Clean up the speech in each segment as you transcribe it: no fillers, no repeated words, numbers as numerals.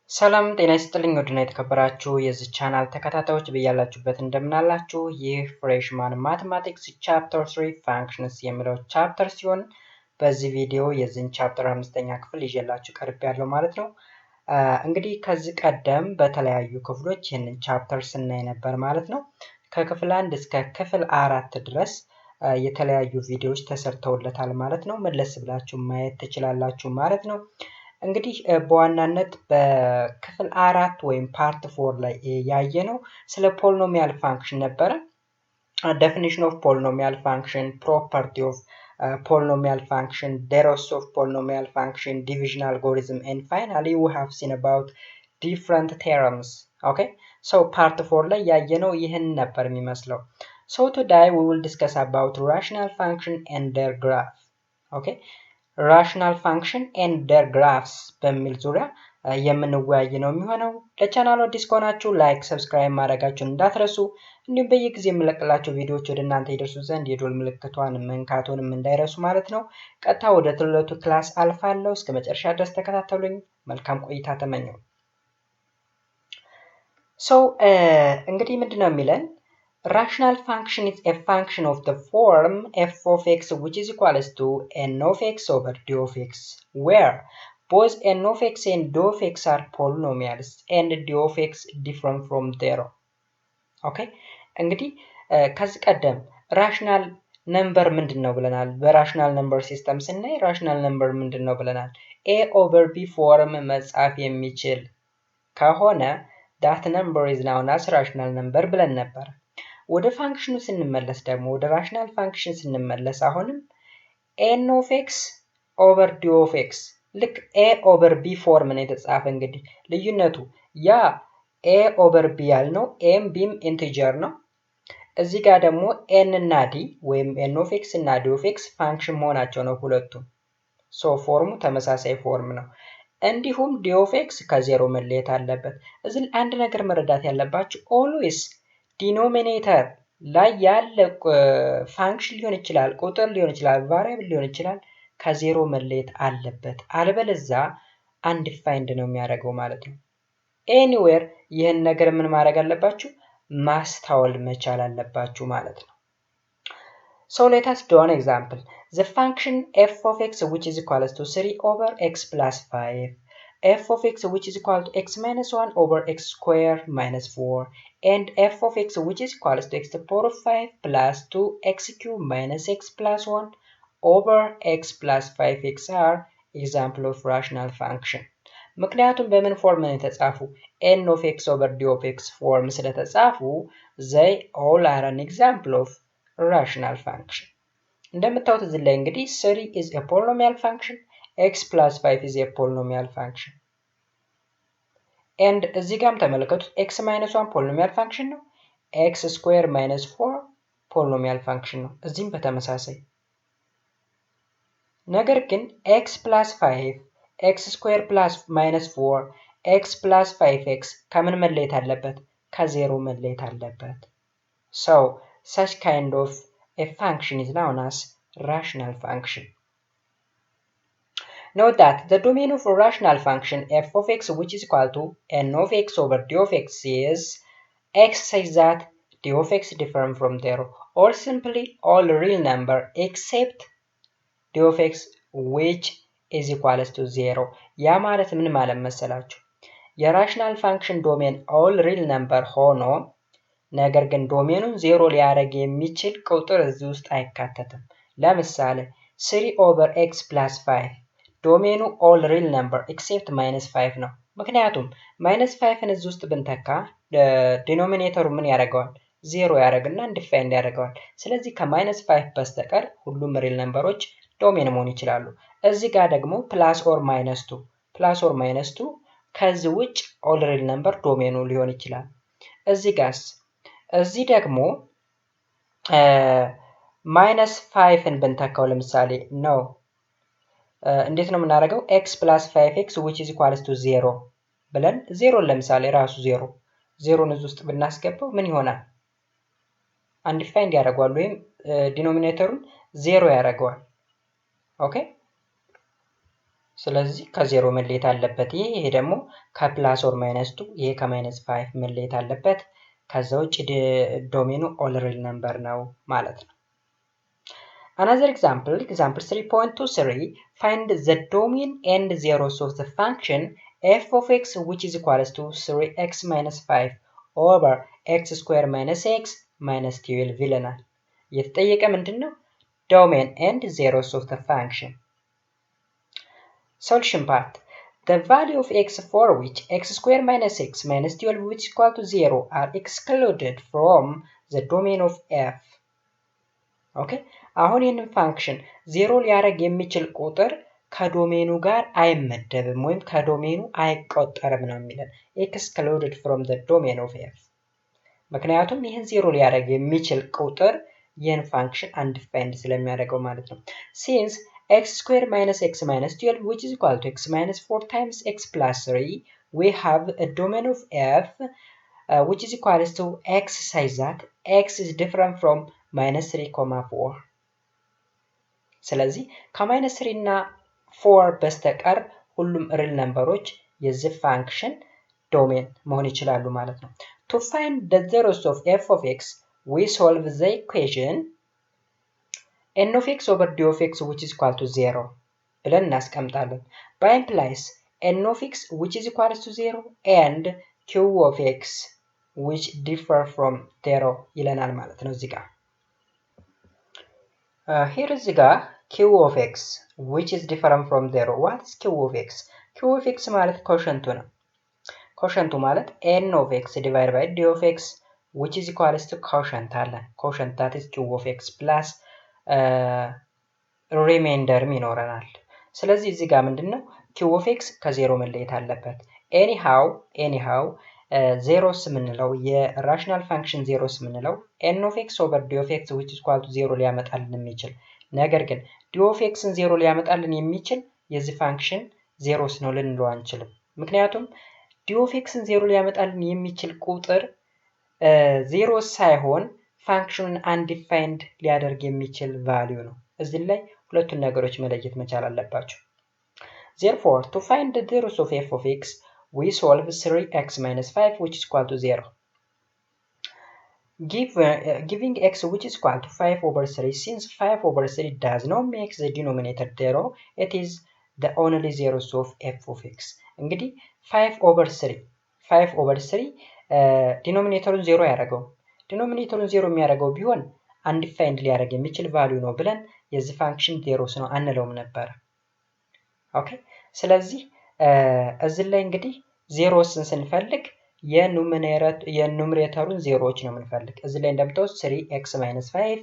ሰላም ጤና ይስጥልኝ ወድና የተከበራችሁ የዚህ ቻናል ተከታታዮች በያላችሁበት እንደምናላችሁ ይህ ፍሬሽማን ማቴማቲክስ ቻፕተር 3 ፋንክሽንስ የሚለው ቻፕተር ሲሆን በዚህ ቪዲዮ የዚህን ቻፕተር 5ኛ ክፍል ይዤላችሁ ቀርቤያለሁ ማለት ነው። እንግዲህ ከዚህ ቀደም በተለያዩ ክፍሎች ይህንን ቻፕተር ስናይ ነበር ማለት ነው። ከክፍል 1 እስከ ክፍል 4 ድረስ የተለያዩ ቪዲዮዎች ተሰርተውለታል ማለት ነው። መለስ ብላችሁ ማየት ትችላላችሁ ማለት ነው። እንግዲህ በዋናነት በክፍል 4 ወይም ፓርት 4 ላይ ያየነው ስለ ፖሊኖሚያል ፋንክሽን ነበረ። definition of polynomial function, property of polynomial function, theorems of polynomial function, division algorithm, and finally we have seen about different theorems. Okay, so part 4 ላይ ያየነው ይህን ነበር የሚመስለው. So today we will discuss about rational function and their graph. Okay, rational function and their graphs በሚል ዙሪያ የምንወያይ ነው የሚሆነው። ለቻናሉ አዲስ ከሆናችሁ ላይክ ሰብስክራይብ ማድረጋችሁን እንዳትረሱ፣ እንዲሁም በየጊዜ የምለቅላችሁ ቪዲዮዎች ወደ እናንተ ይደርሱ ዘንድ የደወል ምልክቷን መንካቱንም እንዳይረሱ ማለት ነው። ቀጥታ ወደ ትምህርቱ ክላስ አልፋለሁ። እስከ መጨረሻ ድረስ ተከታተሉኝ። መልካም ቆይታ ተመኘው። እንግዲህ ምንድነው የሚለን? Rational function is a function of the form f of x which is equals to n of x over d of x, where both n of x and d of x are polynomials and d of x different from zero. Okay, እንግዲህ ከዚህ ቀደም ራሽናል ነምበር ምንድነው ብለናል? በራሽናል ነምበር ሲስተም ስናይ ራሽናል ነምበር ምንድነው ብለናል? a over b ፎርም መጻፍ የሚችል ከሆነ that number is known as rational number ብለን ነበር። ወደ ፋንክሽኑ ስንመለስ ደግሞ ወደ ራሽናል ፋንክሽን ስንመለስ አሁንም n of x over d of x ልክ a over b ፎርም ነው የተጻፈ። እንግዲህ ልዩነቱ ያ a over b ያልነው m bም ኢንቲጀር ነው። እዚህ ጋር ደግሞ n እና d ወይም n of x እና d of x ፋንክሽን መሆናቸው ነው ሁለቱም። ሶ ፎርሙ ተመሳሳይ ፎርም ነው። እንዲሁም d of x ከዜሮ መለየት አለበት። እዚህ አንድ ነገር መረዳት ያለባችሁ always ዲኖሚኔተር ላይ ያለ ፋንክሽን ሊሆን ይችላል፣ ቁጥር ሊሆን ይችላል፣ ቫሪያብል ሊሆን ይችላል፣ ከዜሮ መለየት አለበት። አለበለዚያ አንዲፋይንድ ነው የሚያደርገው ማለት ነው። ኤኒዌር ይህን ነገር ምን ማድረግ አለባችሁ? ማስተዋል መቻል አለባችሁ ማለት ነው። So let us do an example. The function f of x which is equal to 3 over x plus 5, f of x which is equal to x minus 1 over x square minus 4, and f of x which is equal to x to the power of 5 plus 2x cubed minus x plus 1 over x plus 5x are example of rational function. ምክንያቱም በምን ፎርም ነው የተጻፉ? n of x over d of x ፎርም ስለተጻፉ they all are an example of rational function. እንደምታዩት እዚህ ላይ እንግዲህ 3 is a polynomial function, x plus 5 is a polynomial function. and እዚህ ጋርም ተመልከቱት x minus 1 polynomial function ነው፣ x square minus 4 polynomial function ነው። እዚህም በተመሳሳይ ነገር ግን x plus 5 x square plus minus 4 x plus 5x ከምን መለየት አለበት? ከዜሮ መለየት አለበት። so such kind of a function is known as rational function. Note that the domain of a rational function f of x which is equal to n of x over d of x is x such that d of x different from 0, or simply all real number except d of x which is equal to 0. ያ ማለት ምን ማለት መሰላችሁ? የራሽናል ፋንክሽን ዶሜን all real number ሆኖ ነገር ግን ዶሜኑን ዜሮ ሊያደርግ የሚችል ቁጥር እዚህ ውስጥ አይካተትም። ለምሳሌ 3 over x plus 5 ዶሜኑ all real number except minus 5 ነው። ምክንያቱም minus 5ን እዚህ ውስጥ ብንተካ ዲኖሚኔተሩ ምን ያደርገዋል? ዜሮ ያደርግና አንዲፋይንድ ያደርገዋል። ስለዚህ ከማይነስ 5 በስተቀር ሁሉም ሪል ነምበሮች ዶሜን መሆን ይችላሉ። እዚህ ጋር ደግሞ ፕላስ ኦር ማይነስ 2 ከዚህ ውጭ all real number ዶሜኑ ሊሆን ይችላል። እዚህ ጋርስ እዚህ ደግሞ ማይነስ 5ን ብንተካው ለምሳሌ ነው እንዴት ነው የምናደርገው? x plus 5x which is equal to 0 ብለን ዜሮን ለምሳሌ ራሱ ዜሮን እዚህ ውስጥ ብናስገባው ምን ይሆናል? አንዲፋይንድ ያደርገዋል ወይም ዲኖሚኔተሩን ዜሮ ያደርገዋል። ኦኬ ስለዚህ ከዜሮ መለየት አለበት። ይሄ ደግሞ ከፕላስ ኦር ማይነስ 2 ይሄ ከማይነስ 5 መለየት አለበት። ከዛ ውጭ ዶሜኑ ኦል ሪል ነምበር ነው ማለት ነው። Another example 3.23 find the domain and zeros of the function f of x which is equals to 3x minus 5 over x square minus x minus 12 ይለናል። የተጠየቀ ምንድነው? domain and zeros of the function. Solution part. The value of x for which x square minus x minus 12 which is equal to 0 are excluded from the domain of f. Okay? አሁን ይህንን ፋንክሽን ዜሮ ሊያደርግ የሚችል ቁጥር ከዶሜኑ ጋር አይመደብም ወይም ከዶሜኑ አይቆጠርም ነው የሚለን። excluded from the domain of f. ምክንያቱም ይህን ዜሮ ሊያደርግ የሚችል ቁጥር ይህን ፋንክሽን undefined ስለሚያደርገው ማለት ነው። since x square minus x minus 12 which is equal to x minus 4 times x plus 3 we have a domain of f which is equal to x such that x is different from minus 3 comma 4. ስለዚህ ከማይነስ 3 እና 4 በስተቀር ሁሉም ሪል ነምበሮች የዚህ ፋንክሽን ዶሜን መሆን ይችላሉ ማለት ነው። to find the zeros of f of x we solve the equation n of x over d of x which is equal to 0 ብለን እናስቀምጣለን። by implies n of x which is equal to 0 and q of x which differ from 0 ይለናል ማለት ነው እዚህ ጋር here is the q of x which is different from 0. what is q of x? q of x ማለት ኮሸንቱ ነው። ኮሸንቱ ማለት n of x divided by d of x which is equals to quotient አለ። quotient that is q of x plus remainder ይኖረናል። ስለዚህ እዚህ ጋር ምንድነው q of x ከዜሮ መለየት አለበት። anyhow zeros የምንለው የራሽናል ፋንክሽን zeros የምንለው n of x over d of x which is equal to 0 ሊያመጣልን የሚችል ነገር ግን d of xን 0 ሊያመጣልን የሚችል የዚህ ፋንክሽን zeros ነው ልንለው አንችልም። ምክንያቱም d of xን 0 ሊያመጣልን የሚችል ቁጥር zeros ሳይሆን ፋንክሽኑን undefined ሊያደርግ የሚችል ቫልዩ ነው። እዚህ ላይ ሁለቱን ነገሮች መለየት መቻል አለባችሁ። therefore to find the zeros of f of x we solve 3x minus 5 which is equal to 0. Giving x which is equal to 5 over 3 since 5 over 3 does not make the denominator 0 it is the only zeros of f of x. እንግዲህ 5 over 3 ዲኖሚኔተሩን 0 ያደረገው ዲኖሚኔተሩን 0 የሚያደርገው ቢሆን undefined ሊያደርግ የሚችል ቫልዩ ነው ብለን የዚህ ፋንክሽን ዜሮስ ነው አንለውም ነበር። ኦኬ ስለዚህ እዚህ ላይ እንግዲህ ዜሮስን ስንፈልግ የኑሜሬተሩን ዜሮዎች ነው የምንፈልግ። እዚህ ላይ እንደምታዩት 3x minus 5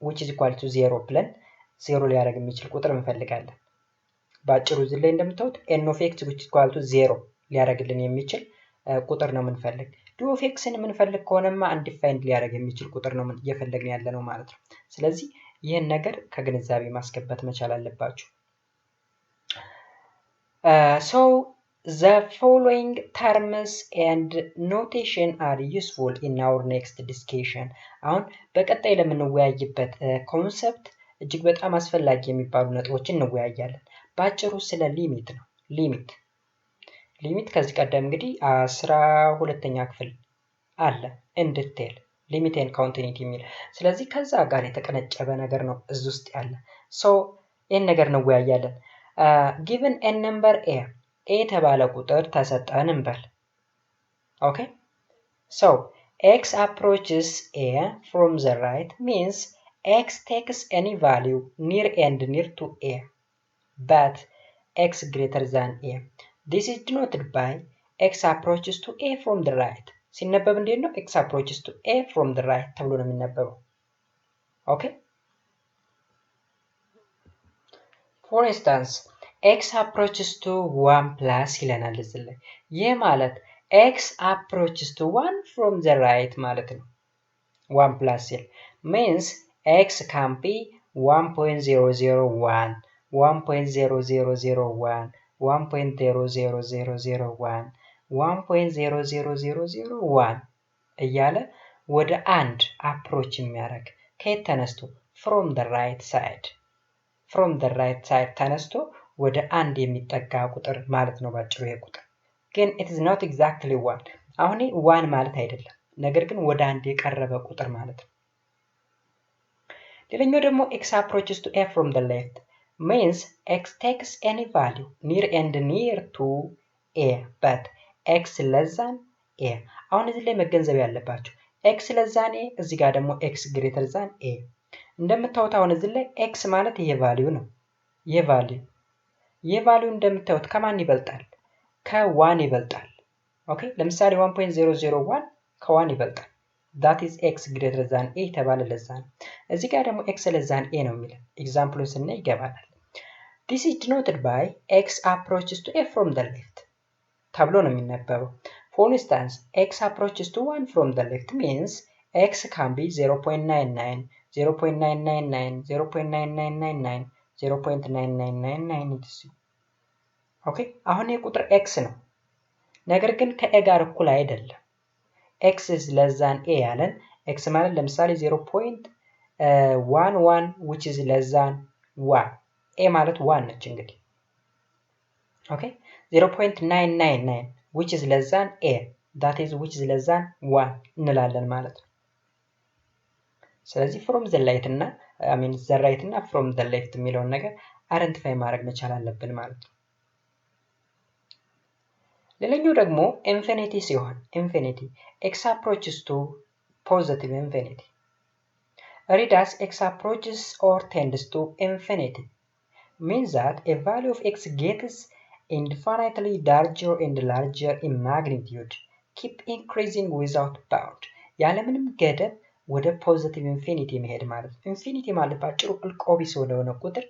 which is equal to 0 ብለን 0 ሊያደርግ የሚችል ቁጥር እንፈልጋለን። ባጭሩ እዚህ ላይ እንደምታዩት n of x which is equal to 0 ሊያደርግልን የሚችል ቁጥር ነው የምንፈልግ። d of xን የምንፈልግ ከሆነማ undefined ሊያደርግ የሚችል ቁጥር ነው እየፈለግን ያለ ነው ማለት ነው። ስለዚህ ይህን ነገር ከግንዛቤ ማስገባት መቻል አለባችሁ። so the following terms and notation are useful in our next discussion. አሁን በቀጣይ ለምንወያይበት ኮንሰፕት እጅግ በጣም አስፈላጊ የሚባሉ ነጥቦችን እንወያያለን። ባጭሩ ስለ ሊሚት ነው። ሊሚት ከዚህ ቀደም እንግዲህ 12ኛ ክፍል አለ እንድትል ሊሚት ኤንድ ኮንቲኒቲ የሚል ስለዚህ ከዛ ጋር የተቀነጨበ ነገር ነው እዚህ ውስጥ ያለ so ይህን ነገር እንወያያለን። given a number a የተባለ ቁጥር ተሰጠን እንበል። ኦኬ so x approaches a from the right means x takes any value near to a but x greater than a. this is denoted by x approaches to a from the right. ሲነበብ እንዴት ነው? x approaches to a from the right ተብሎ ነው የሚነበበው። ኦኬ for instance x approaches to 1 plus ይለናል እዚህ ላይ። ይህ ማለት x approaches to 1 from the right ማለት ነው። 1 plus ይል means x can be 1.0001 1.0001 1.00001 1.00001 እያለ ወደ አንድ አፕሮች የሚያደርግ ከየት ተነስቶ from the right side ተነስቶ ወደ አንድ የሚጠጋ ቁጥር ማለት ነው ባጭሩ ይሄ ቁጥር። ግን it is not exactly 1 አሁን 1 ማለት አይደለም ነገር ግን ወደ አንድ የቀረበ ቁጥር ማለት ነው። ሌላኛው ደግሞ x approaches to a from the left means x takes any value near and near to a but x less than a አሁን እዚህ ላይ መገንዘብ ያለባችሁ x less than a እዚህ ጋር ደግሞ x greater than a እንደምታዩት አሁን እዚህ ላይ x ማለት ይሄ ቫልዩ ነው። ይሄ ቫልዩ እንደምታዩት ከማን ይበልጣል? ከ1 ይበልጣል። ኦኬ ለምሳሌ 1.001 ከ1 ይበልጣል። that is x greater than a ተባለ ለዛ ነው። እዚህ ጋር ደግሞ x less than a ነው የሚለው ኤግዛምፕሉን ስናይ ይገባናል። this is denoted by x approaches to a from the left ተብሎ ነው የሚነበበው። for instance x approaches to 1 from the left means x can be 0.99 0.999 0.9999 0.9999 etc. ኦኬ አሁን የቁጥር x ነው ነገር ግን ከa ጋር እኩል አይደለም። x is less than a ያለን x ማለት ለምሳሌ 0.11 which is less than 1 a ማለት 1 ነች እንግዲህ ኦኬ 0.999 which is less than a that is which is less than 1 እንላለን ማለት ነው። ስለዚህ from the right እና the right እና from the left የሚለውን ነገር አይደንቲፋይ ማድረግ መቻል አለብን ማለት ነው። ሌላኛው ደግሞ ኢንፊኒቲ ሲሆን ኢንፊኒቲ x approaches to positive infinity read as x approaches or tends to infinity means that a value of x gets infinitely larger and larger in magnitude keep increasing without bound ያለምንም ገደብ ወደ ፖዚቲቭ ኢንፊኒቲ መሄድ ማለት ነው። ኢንፊኒቲ ማለት ባጭሩ እልቆቢስ ወደሆነ ቁጥር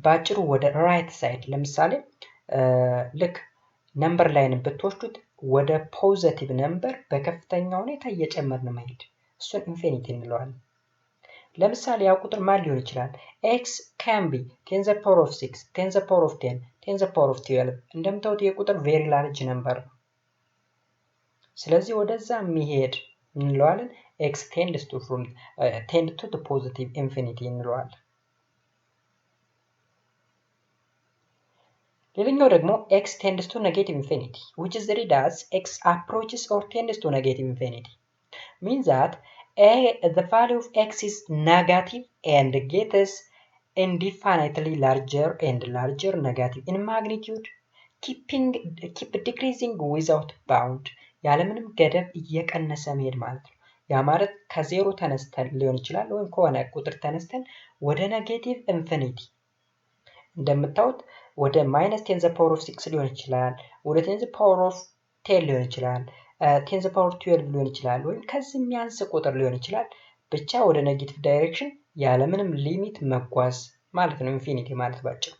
ባጭሩ ወደ ራይት ሳይድ ለምሳሌ ልክ ነምበር ላይን ብትወስዱት ወደ ፖዚቲቭ ነምበር በከፍተኛ ሁኔታ እየጨመርን መሄድ እሱን ኢንፊኒቲ እንለዋለን። ለምሳሌ ያ ቁጥር ማን ሊሆን ይችላል? x can be 10 the power of 6 10 the power of 10 10 the power of 12 እንደምታዩት የቁጥር ቬሪ ላርጅ ነምበር ነው። ስለዚህ ወደዛ የሚሄድ እንለዋለን x tends to the positive infinity እንለዋለን። ሌላኛው ደግሞ x tends to negative infinity which is read as x approaches or tends to negative infinity means that the value of x is negative and gets infinitely larger and larger negative in magnitude keep decreasing without bound ያለምንም ገደብ እየቀነሰ መሄድ ማለት ነው። ያ ማለት ከዜሮ ተነስተን ሊሆን ይችላል ወይም ከሆነ ቁጥር ተነስተን ወደ ኔጌቲቭ ኢንፊኒቲ እንደምታዩት ወደ -10 the power of 6 ሊሆን ይችላል ወደ 10 the power of 10 ሊሆን ይችላል 10 the power of 12 ሊሆን ይችላል ወይም ከዚህ የሚያንስ ቁጥር ሊሆን ይችላል ብቻ ወደ ኔጌቲቭ ዳይሬክሽን ያለምንም ሊሚት መጓዝ ማለት ነው ኢንፊኒቲ ማለት ባጭሩ።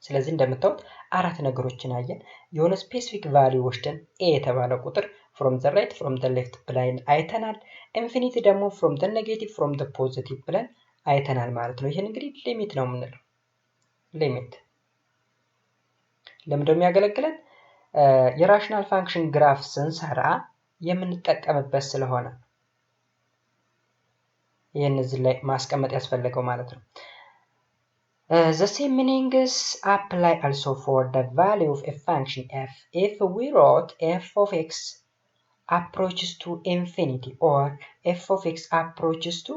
ስለዚህ እንደምታዩት አራት ነገሮችን አየን። የሆነ ስፔሲፊክ ቫልዩ ወስደን a የተባለ ቁጥር from the right from the left ብለን አይተናል። ኢንፊኒቲ ደግሞ from the negative from the positive ብለን አይተናል ማለት ነው። ይሄን እንግዲህ ሊሚት ነው የምንለው። ሊሚት ለምን እንደሚያገለግለን የራሽናል ፋንክሽን ግራፍ ስንሰራ የምንጠቀምበት ስለሆነ ይሄን እዚህ ላይ ማስቀመጥ ያስፈልገው ማለት ነው። The same meanings apply also for the value of a function f. If we wrote f of x approaches to infinity or f of x approaches to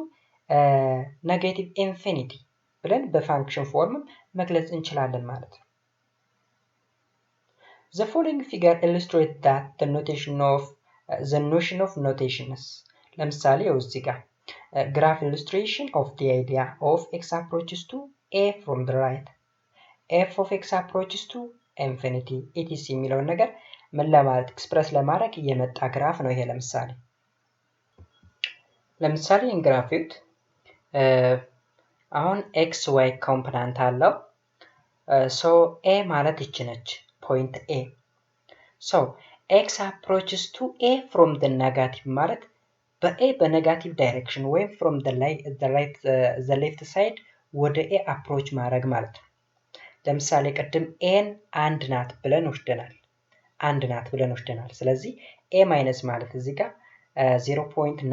negative infinity ብለን በፋንክሽን ፎርም መግለጽ እንችላለን ማለት ነው። The following figure illustrates that the notion of notations. ለምሳሌ እዚህ ጋር graph illustration of the idea of x approaches to a from the right f of x approaches to infinity etc የሚለውን ነገር ምን ለማለት ኤክስፕረስ ለማድረግ የመጣ ግራፍ ነው ይሄ። ለምሳሌ ይሄን ግራፍ ይዩት። አሁን x y ኮምፖነንት አለው so a ማለት ይች ነች ፖይንት a so x approaches to a from the negative ማለት በa በኔጋቲቭ ዳይሬክሽን ወይም from the left side ወደ a approach ማድረግ ማለት ነው። ለምሳሌ ቅድም a አንድ ናት ብለን ወስደናል ስለዚህ a ማይነስ ማለት እዚህ ጋር 0.99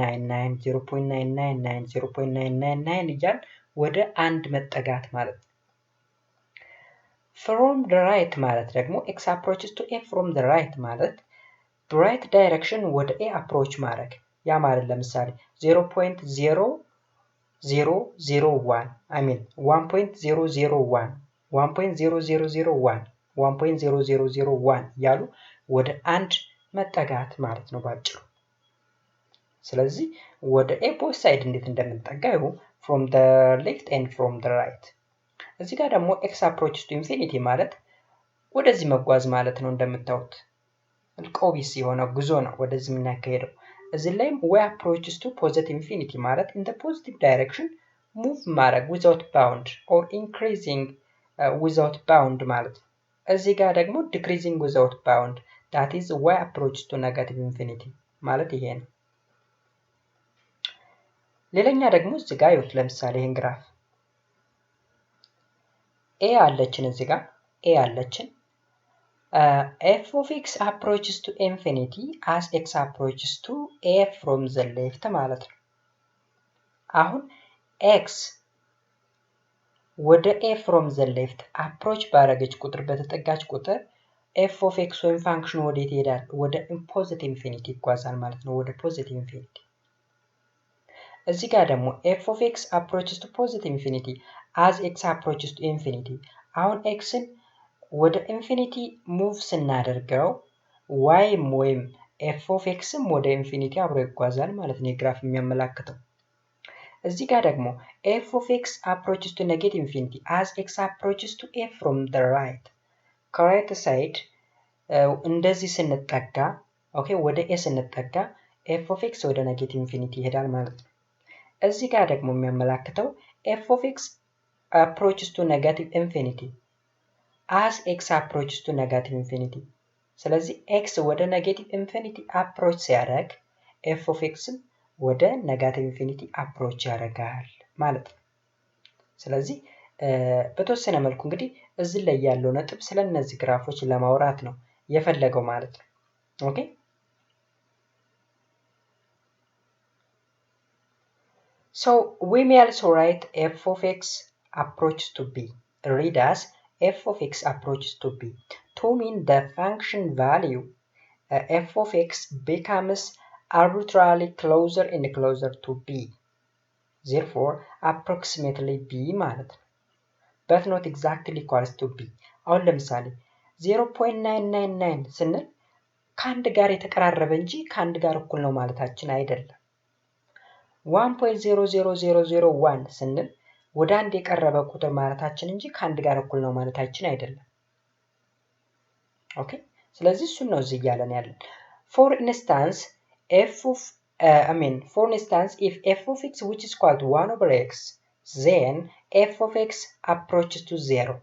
0.999 0.999 እያል ወደ አንድ መጠጋት ማለት ነው። from the right ማለት ደግሞ x approaches to a from the right ማለት right direction ወደ a approach ማድረግ ያ ማለት ለምሳሌ 0.00001 I mean 1.001 1.0001 1.0001 ያሉ ወደ አንድ መጠጋት ማለት ነው ባጭሩ ስለዚህ ወደ a both side እንዴት እንደምንጠጋው from the left and from the right እዚህ ጋር ደግሞ x approaches to infinity ማለት ወደዚህ መጓዝ ማለት ነው እንደምታዩት ልቆቢስ የሆነ ጉዞ ነው ወደዚህ የምናካሄደው እዚህ ላይም y approaches to positive infinity ማለት in the positive direction move ማድረግ without bound or increasing without bound ማለት ነው እዚህ ጋር ደግሞ decreasing without bound that is y approaches to negative infinity ማለት ይሄ ነው ሌላኛ ደግሞ እዚህ ጋር ይወት ለምሳሌ ይሄን ግራፍ a አለችን እዚህ ጋር a አለችን f of x approaches to infinity as x approaches to a from the left ማለት ነው አሁን x ወደ a from the left approach ባረገች ቁጥር በተጠጋች ቁጥር f of x ወይም ፋንክሽኑ ወዴት ይሄዳል ወደ positive infinity ይጓዛል ማለት ነው ወደ positive infinity እዚህ ጋር ደግሞ f of x approaches to positive infinity as x approaches to infinity አሁን x ን ወደ infinity move ስናደርገው y ወይም f of x ም ወደ infinity አብሮ ይጓዛል ማለት ነው የግራፍ የሚያመላክተው እዚህ ጋር ደግሞ f of x approaches to negative infinity as x approaches to a from the right correct side እንደዚህ ስንጠጋ ኦኬ ወደ a ስንጠጋ f of x ወደ negative infinity ይሄዳል ማለት ነው እዚህ ጋር ደግሞ የሚያመላክተው f of x approaches to negative infinity as x approaches to negative infinity ስለዚህ x ወደ negative infinity approach ሲያደርግ f of x ወደ negative infinity approach ያደርጋል ማለት ነው ስለዚህ በተወሰነ መልኩ እንግዲህ እዚህ ላይ ያለው ነጥብ ስለነዚህ ግራፎች ለማውራት ነው የፈለገው ማለት ነው ኦኬ So we may also write f of x approaches to b. Read as f of x approaches to b. To mean the function value f of x becomes arbitrarily closer and closer to b. Therefore, approximately b ማለት ነው. But not exactly equals to b. አሁን ለምሳሌ 0.999 ስንል ከአንድ ጋር የተቀራረበ እንጂ ከአንድ ጋር እኩል ነው ማለታችን አይደለም. 1.00001 ስንል ወደ አንድ የቀረበ ቁጥር ማለታችን እንጂ ከአንድ ጋር እኩል ነው ማለታችን አይደለም ኦኬ ስለዚህ እሱ ነው እዚህ ያለን ያለን for instance if f of x which is equal to 1 over x then f of x approaches to 0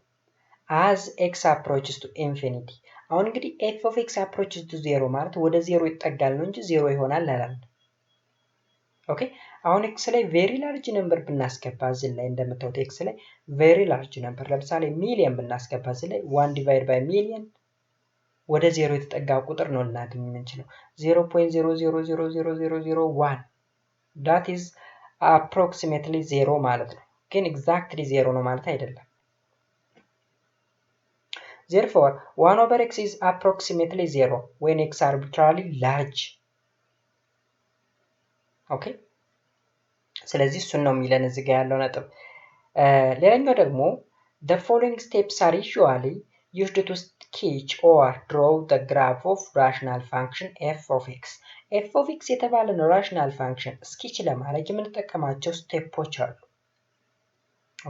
as x approaches to infinity አሁን እንግዲህ f of x approaches to 0 ማለት ወደ 0 ይጠጋል ነው እንጂ 0 ይሆናል አላለም ኦኬ አሁን x ላይ very large number ብናስገባ እዚህ ላይ እንደምታዩት x ላይ very large number ለምሳሌ ሚሊየን ብናስገባ እዚህ ላይ 1 divided by million ወደ 0 የተጠጋ ቁጥር ነው እናገኝ የምንችለው 0.000001 that is approximately 0 ማለት ነው ግን exactly 0 ነው ማለት አይደለም therefore 1 over x is approximately 0 when x arbitrarily large okay ስለዚህ እሱን ነው የሚለን እዚህ ጋር ያለው ነጥብ ሌላኛው ደግሞ the following steps are usually used to sketch or draw the graph of rational function f of x f of x የተባለን rational function sketch ለማድረግ የምንጠቀማቸው ስቴፖች አሉ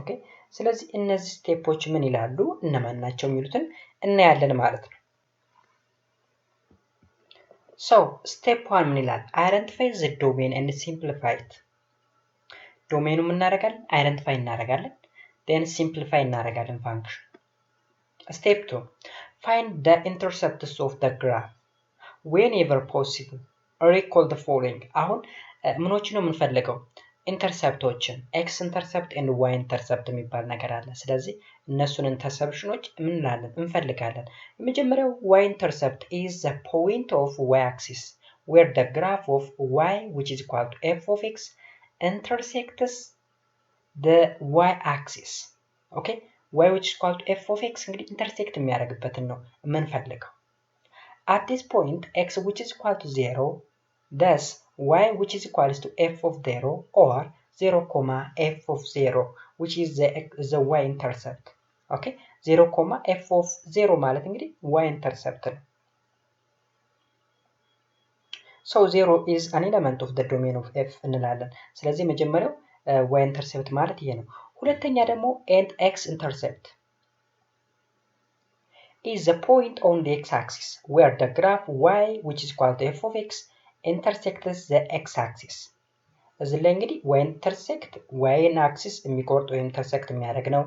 ኦኬ ስለዚህ እነዚህ ስቴፖች ምን ይላሉ እነማን ናቸው የሚሉትን እናያለን ማለት ነው so step 1 ምን ይላል identify the domain and simplify it ዶሜኑ ምን እናደርጋለን አይደንቲፋይ እናደርጋለን then simplify እናደርጋለን function step 2 find the intercepts of the graph whenever possible recall the following አሁን ምኖች ነው የምንፈልገው ኢንተርሰፕቶችን x intercept and y intercept የሚባል ነገር አለ ስለዚህ እነሱን ኢንተርሰፕሽኖች ምን እንላለን እንፈልጋለን የመጀመሪያው y intercept is the point of y axis where the graph of y which is equal to f of x intersects the y-axis. Okay, y which is equal to f of x እንግዲህ ኢንተርሴክት የሚያደርግበትን ነው የምንፈልገው። At this point x which is equal to 0, thus y which is equal to f of 0 or 0 comma f of 0 which is the y intercept. Okay, 0 comma f of 0 ማለት እንግዲህ y intercept ነው። So 0 is an element of the domain of f እንላለን። ስለዚህ መጀመሪያው y intercept ማለት ይሄ ነው። ሁለተኛ ደግሞ and x intercept is the point on the x-axis where the graph y which is equal to f of x intersects the x-axis. እዚህ ላይ እንግዲህ y intersect y axis የሚቆርጥ ወይ intersect የሚያደርግ ነው።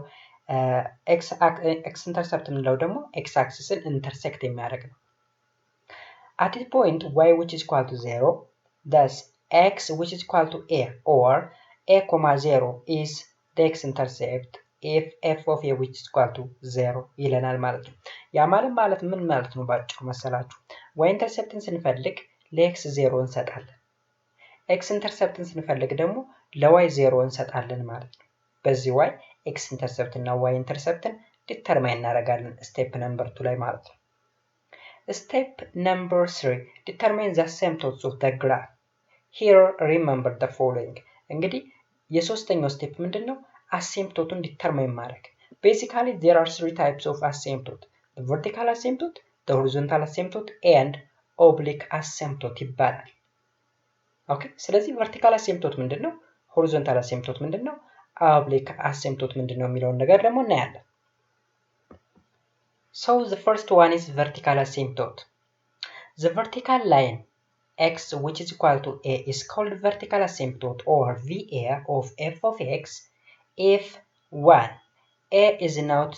x intercept የምንለው ደግሞ x axisን intersect የሚያደርግ ነው። At this point y which is equal to 0, thus x which is equal to a or a comma 0 is the x intercept if f of a which is equal to 0 ይለናል ማለት ነው። ያ ማለት ምን ማለት ነው ባጭሩ መሰላችሁ? y interceptን ስንፈልግ ለx 0 እንሰጣለን። x interceptን ስንፈልግ ደግሞ ለy 0 እንሰጣለን ማለት ነው። በዚህ y x intercept እና y interceptን ዲተርማይን እናደርጋለን ስቴፕ ነምበር 2 ላይ ማለት ነው። Step number 3, determine the asymptotes of the graph. Here remember the following. እንግዲህ የሶስተኛው ስቴፕ ምንድነው? አሲምፕቶቱን ዲተርማይን ማድረግ። Basically there are 3 types of asymptote. The vertical asymptote, the horizontal asymptote and oblique asymptote ይባላል። ኦኬ፣ ስለዚህ vertical asymptote ምንድነው? horizontal asymptote ምንድነው? oblique asymptote ምንድነው የሚለውን ነገር ደግሞ እናያለን። So the first one is vertical asymptote. The vertical line x which is equal to a is called vertical asymptote or VA of f of x if 1. a is not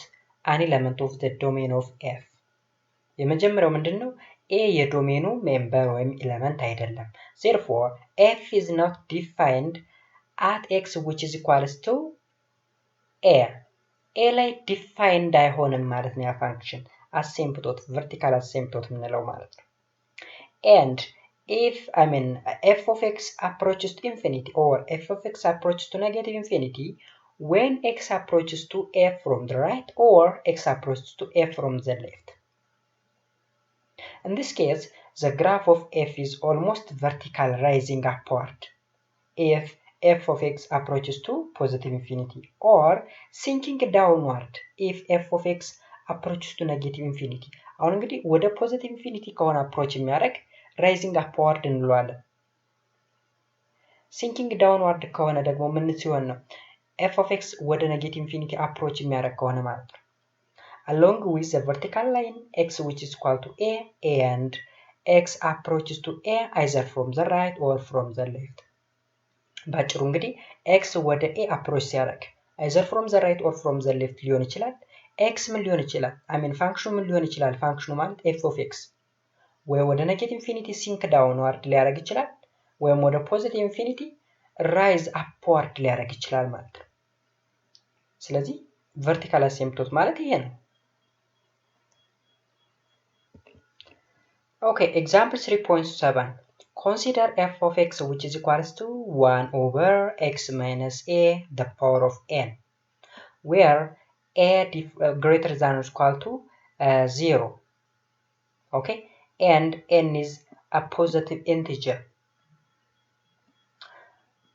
an element of the domain of f. የመጀመሪያው ምንድነው? a የዶሜኑ ሜምበር ወይም ኤሌመንት አይደለም። Therefore f is not defined at x which is equals to a. a ላይ ዲፋይንድ አይሆንም ማለት ነው ያ ፋንክሽን አሲምፕቶት vertical asymptote የምንለው ማለት ነው። And if f of x approaches to infinity or f of x approaches to negative infinity when x approaches to a from the right or x approaches to a from the left. In this case, the graph of f is almost vertical rising upward if f of x approaches to positive infinity or sinking downward if f of x approaches to negative infinity. አሁን እንግዲህ ወደ positive infinity ከሆነ approach የሚያደርግ rising upward እንለዋለን። sinking downward ከሆነ ደግሞ ምን ሲሆን ነው? f of x ወደ negative infinity approach የሚያደርግ ከሆነ ማለት ነው። along with the vertical line x which is equal to a and x approaches to a either from the right or from the left. ባጭሩ እንግዲህ x ወደ a approach ሲያደርግ either from the right or from the left ሊሆን ይችላል። x ምን ሊሆን ይችላል? ፋንክሽኑ ምን ሊሆን ይችላል? ፋንክሽኑ ማለት f of x ወይ ወደ ኔጌቲቭ ኢንፊኒቲ ሲንክ ዳውንዋርድ ሊያደርግ ይችላል ወይም ወደ ፖዚቲቭ ኢንፊኒቲ ራይዝ አፕዋርድ ሊያደርግ ይችላል ማለት ነው። ስለዚህ vertical asymptote ማለት ይሄ ነው። Okay, example 3.7. Consider f of x which is equals to 1 over x minus a the power of n, where a greater than or equal to 0. Okay, and n is a positive integer.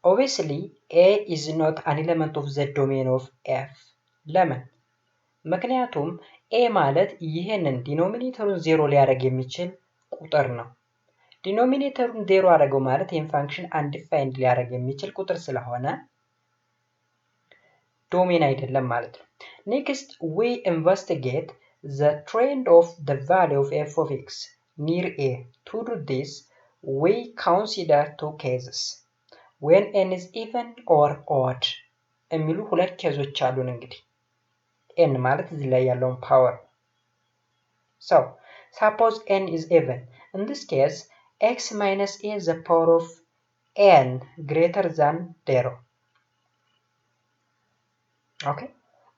Obviously, a is not an element of the domain of f. ለምን? ምክንያቱም a ማለት ይሄንን ዲኖሚኔተሩን 0 ሊያደርግ የሚችል ቁጥር ነው። ዲኖሚኔተሩን 0 አደረገው ማለት ይሄን ፋንክሽን አንዲፋይንድ ሊያደርግ የሚችል ቁጥር ስለሆነ ዶሜን አይደለም ማለት ነው። Next, we investigate the trend of the value of f of x near a. To do this, we consider 2 cases. When n is even or odd የሚሉ ሁለት ኬዞች አሉን እንግዲህ n ማለት እዚህ ላይ ያለውን ፓወር። So, suppose n is even. In this case, x minus a the power of n greater than 0. Okay?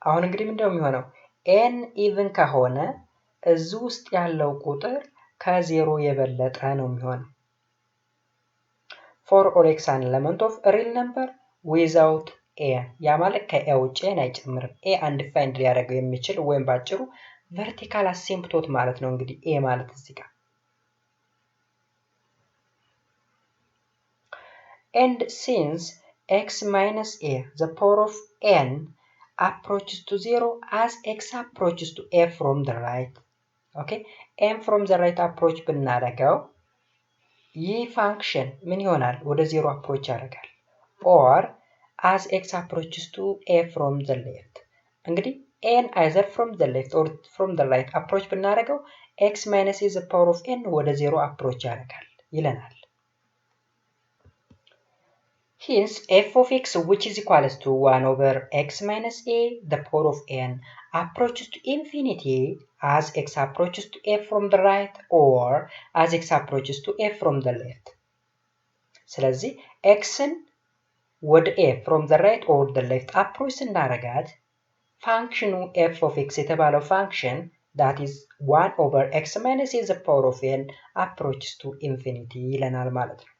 አሁን እንግዲህ ምንድነው የሚሆነው? n even ከሆነ እዚህ ውስጥ ያለው ቁጥር ከ0 የበለጠ ነው የሚሆነው። For all x an element of a real number without a ያ ማለት ከa ውጪ n አይጨምርም a undefined ሊያደርገው የሚችል ወይም ባጭሩ vertical asymptote ማለት ነው እንግዲህ a ማለት እዚህ ጋር and since x minus a the power of n approaches to 0 as x approaches to a from the right okay n from the right approach ብናደርገው ይህ ፋንክሽን ምን ይሆናል ወደ 0 approach ያደርጋል or as x approaches to a from the left እንግዲህ n either from the left or from the right approach ብናደርገው x minus a the power of n ወደ 0 approach ያደርጋል ይለናል hence f of x which is equals to 1 over x minus a the power of n approaches to infinity as x approaches to a from the right or as x approaches to a from the left ስለዚህ xን ወደ a from the right or the left approach ስናደርጋት ፋንክሽኑ f of x የተባለው ፋንክሽን that is 1 over x minus a the power of n approaches to infinity ይለናል ማለት ነው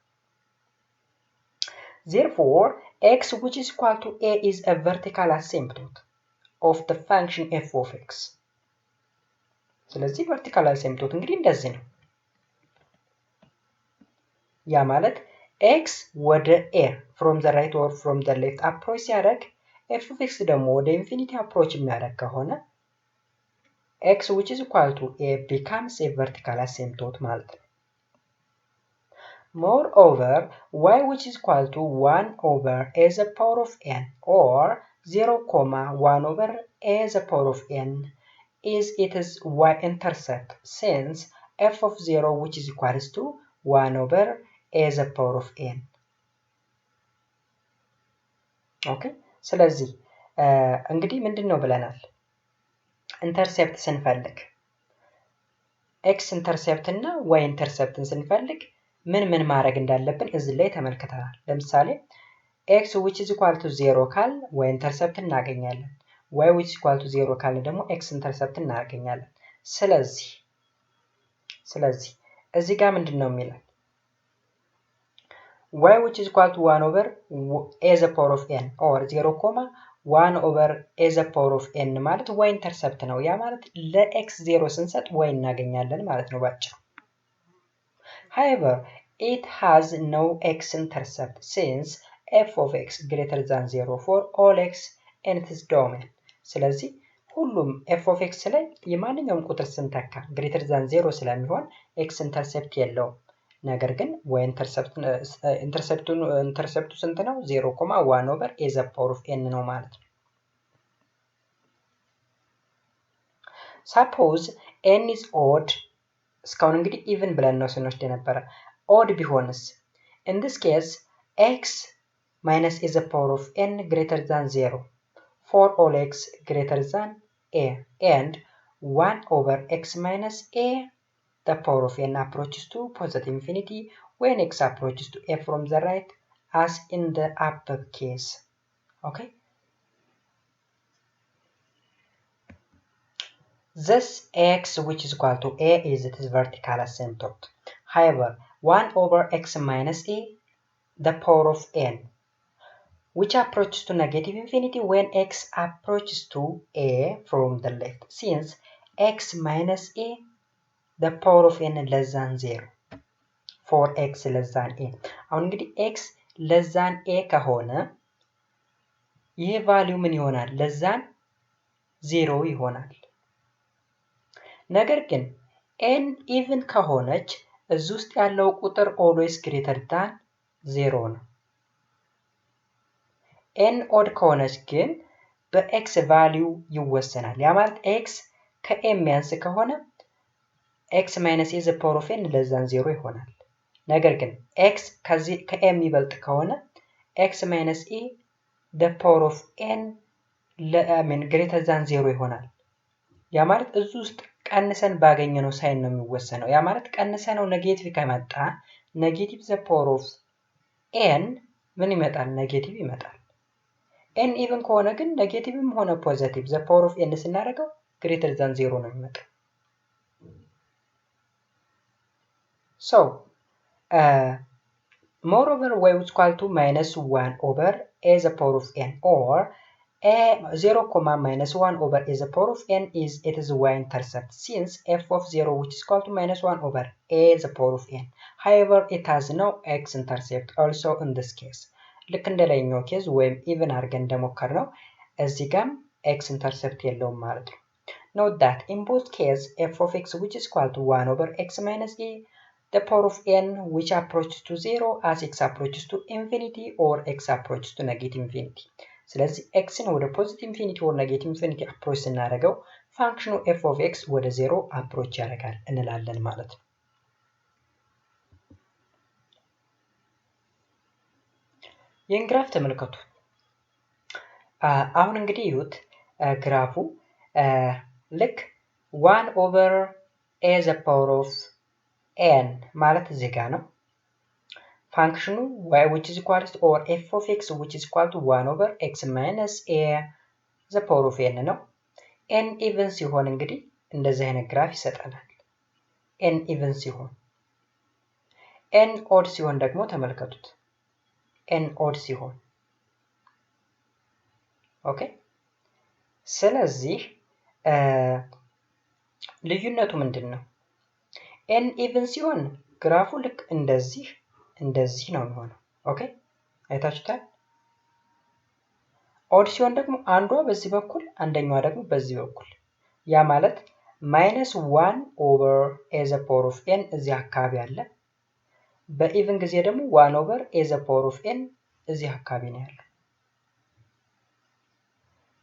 therefore x which is equal to a is a vertical asymptote of the function f of x ስለዚህ vertical asymptote እንግዲህ እንደዚህ ነው ያ ማለት x ወደ a from the right or from the left approach ሲያደርግ f of x ደግሞ ወደ infinity approach የሚያደርግ ከሆነ x which is equal to a becomes a vertical asymptote ማለት ነው moreover y which is equal to 1 over a the power of n or 0, 1 over a the power of n is its y-intercept since f of 0 which is equals to 1 over a the power of n okay ስለዚህ እንግዲህ ምንድነው ብለናል ኢንተርሴፕት ስንፈልግ x ኢንተርሴፕት እና y ኢንተርሴፕትን ስንፈልግ ምን ማድረግ እንዳለብን እዚህ ላይ ተመልክተናል ለምሳሌ x which is equal to 0 ካል y ኢንተርሴፕት እናገኛለን y which is equal to 0 ካል ደግሞ x ኢንተርሴፕት እናገኛለን ስለዚህ እዚህ ጋር ምንድነው የሚለው y which is equal to 1 over a the power of n or 0, 1 over a the power of n ማለት y ኢንተርሴፕት ነው ያ ማለት ለx 0 ስንሰጥ y እናገኛለን ማለት ነው ባጭሩ however it has no x intercept since f of x greater than 0 for all x in its domain ስለዚህ ሁሉም f of x ላይ የማንኛውም ቁጥር ስንተካ greater than 0 ስለሚሆን x intercept የለውም ነገር ግን y ኢንተርሴፕቱ ስንት ነው 0, 1 over a the power of n ነው ማለት ነው suppose n is odd እስካሁን እንግዲህ even ብለን ነው ስንወስድ የነበረ odd ቢሆንስ in this case x minus a the power of n greater than 0 for all x greater than a and 1 over x minus a the power of n approaches to positive infinity when x approaches to a from the right as in the above case okay this x which is equal to a is its vertical asymptote however 1 over x minus a the power of n which approaches to negative infinity when x approaches to a from the left since x minus a the power of n less than 0 for x less than a አሁን እንግዲህ x less than a ከሆነ ይሄ ቫልዩ ምን ይሆናል less than 0 ይሆናል ነገር ግን n even ከሆነች እዚህ ውስጥ ያለው ቁጥር always greater than 0 ነው n odd ከሆነች ግን በx ቫልዩ ይወሰናል ያ ማለት x ከm ያንስ ከሆነ x minus a the power of n less than 0 ይሆናል ነገር ግን x ከዚህ ከm ይበልጥ ከሆነ x minus a the power of n greater than 0 ይሆናል ያ ማለት እዚህ ውስጥ ቀንሰን ባገኘነው ሳይን ነው የሚወሰነው ያ ማለት ቀንሰነው ኔጌቲቭ ከመጣ ኔጌቲቭ the power of n ምን ይመጣል ኔጌቲቭ ይመጣል n even ከሆነ ግን ኔጌቲቭም ሆነ ፖዚቲቭ the power of n ስናደርገው greater than 0 ነው የሚመጣው so moreover y is equal to minus 1 over a the power of n, or a 0 comma minus 1 over a the power of n is it is y intercept, since f of 0 which is equal to minus 1 over a the power of n. However, it has no x intercept also in this case. ልክ እንደላይኛው ኬዝ ወይም ኢቭን አድርገን እንደሞከርነው እዚህ ጋም x intercept የለውም ማለት ነው። Note that in both cases f of x which is equal to 1 over x minus e the power of n which approaches to 0 as x approaches to infinity or x approaches to negative infinity. ስለዚህ x ን ወደ ፖዚቲቭ ኢንፊኒቲ or ኔጌቲቭ ኢንፊኒቲ አፕሮች ስናደርገው ፋንክሽኑ f of x ወደ 0 አፕሮች ያደርጋል እንላለን ማለት ነው። ይህን ግራፍ ተመልከቱ። አሁን እንግዲህ ይሁት ግራፉ ልክ 1 over a the power of n ማለት እዚህ ጋር ነው። ፋንክሽኑ y which is equal to or f of x which is equal to 1 over x minus a the power of n ነው። n even ሲሆን እንግዲህ እንደዚህ አይነት ግራፍ ይሰጠናል። n even ሲሆን n odd ሲሆን ደግሞ ተመልከቱት። n odd ሲሆን ኦኬ። ስለዚህ ልዩነቱ ምንድነው? n even ሲሆን ግራፉ ልክ እንደዚህ ነው የሚሆነው። ኦኬ አይታችሁታል። ኦድ ሲሆን ደግሞ አንዷ በዚህ በኩል አንደኛዋ ደግሞ በዚህ በኩል ያ ማለት -1 over a the power of n እዚህ አካባቢ አለ። በኢቭን ጊዜ ደግሞ 1 over a the power of n እዚህ አካባቢ ነው ያለው።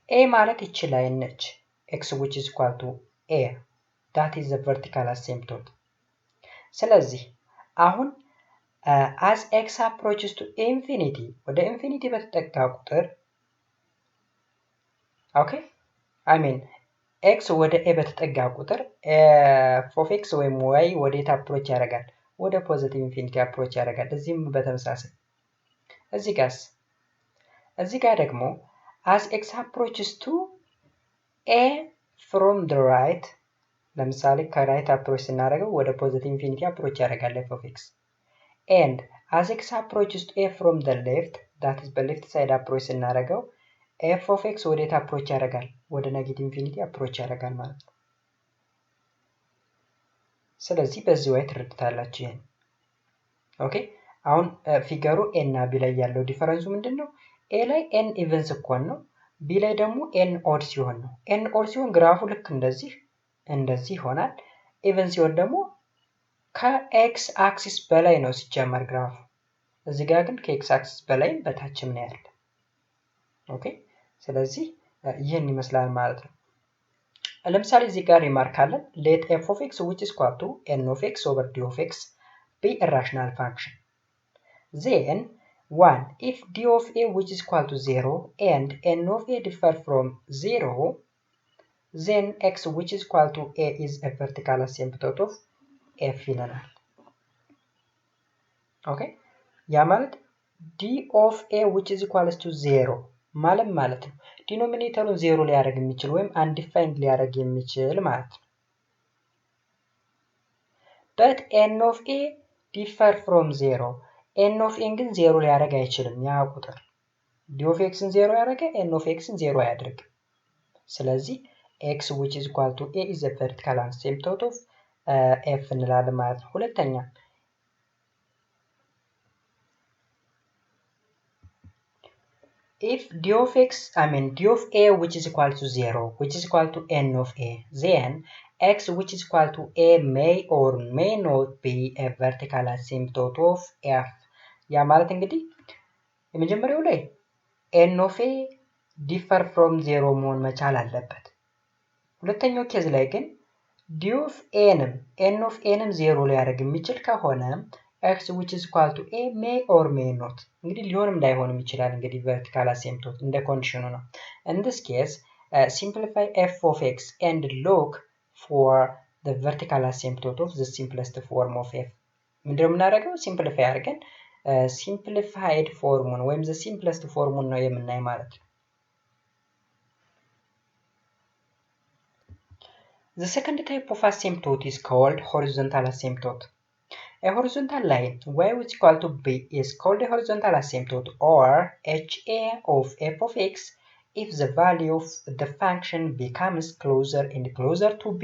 a ማለት ይቺ ላይን ነች x which is equal to a that is the vertical asymptote። ስለዚህ አሁን as x approaches to infinity ወደ ኢንፊኒቲ በተጠጋ ቁጥር ኦኬ I mean x ወደ a በተጠጋ ቁጥር f of x ወይም y ወዴት አፕሮች ያደርጋል? ወደ ፖዚቲቭ ኢንፊኒቲ አፕሮች ያደርጋል። እዚህም በተመሳሳይ እዚህ ጋር ደግሞ as x approaches to a from the right ለምሳሌ ከራይት አፕሮች ስናደርገው ወደ ፖዚቲቭ ኢንፊኒቲ አፕሮች ያደርጋል f of x and as x approaches to a from the left that is በሌፍት ሳይድ አፕሮች ስናደርገው f of x ወዴት አፕሮች ያደርጋል? ወደ ኔጌቲቭ ኢንፊኒቲ አፕሮች ያደርጋል ማለት ነው። ስለዚህ በዚህ way ትረዱታላችሁ ይሄን። ኦኬ አሁን ፊገሩ a እና b ላይ ያለው ዲፈረንሱ ምንድነው? a ላይ n ኢቨን ሲሆን ነው፣ b ላይ ደግሞ n ኦድ ሲሆን ነው። n ኦድ ሲሆን ግራፉ ልክ እንደዚህ ይሆናል። ኢቨን ሲሆን ደግሞ ከኤክስ አክሲስ በላይ ነው ሲጀመር ግራፉ። እዚህ ጋር ግን ከኤክስ አክሲስ በላይ በታችም ነው ያለ። ኦኬ ስለዚህ ይሄን ይመስላል ማለት ነው። ለምሳሌ እዚህ ጋር ሪማርክ አለን let f of x which is equal to n of x over d of x be a rational function. Then 1 if d of a which is equal to 0 and n of a differ from 0 then x which is equal to a is a vertical asymptote of f ይለናል። ኦኬ ያ ማለት d of a which is equal to 0 ማለት ነው ዲኖሚኔተሩን 0 ሊያደርግ የሚችል ወይም undefined ሊያደርግ የሚችል ማለት ነው። but n of a differ from 0 n of a ግን 0 ሊያደርግ አይችልም። ያ ቁጥር d of x ን 0 ያደረገ n of x ን 0 ያደርግ። ስለዚህ x which is equal to a is a vertical asymptote of f እንላለን ማለት ነው። ሁለተኛ if d of x d of a which is equal to 0 which is equal to n of a then x which is equal to a may or may not be a vertical asymptote of f ያ ማለት እንግዲህ የመጀመሪያው ላይ n of a differ from 0 መሆን መቻል አለበት። ሁለተኛው ኬዝ ላይ ግን d of a ንም n of a ንም 0 ሊያደርግ የሚችል ከሆነ x which is equal to a may or may not እንግዲህ ሊሆንም ላይሆንም ይችላል። እንግዲህ vertical asymptote እንደ ኮንዲሽኑ ነው። in this case simplify f of x and look for the vertical asymptote of the simplest form of f ምንድነው የምናደርገው? ሲምፕሊፋይ አድርገን simplified ፎርሙን ወይም the simplest ፎርሙን ነው የምናይ ማለት ነው። The second type of asymptote is called horizontal asymptote. A horizontal line y which is equal to b is called a horizontal asymptote or HA of f of x if the value of the function becomes closer and closer to b.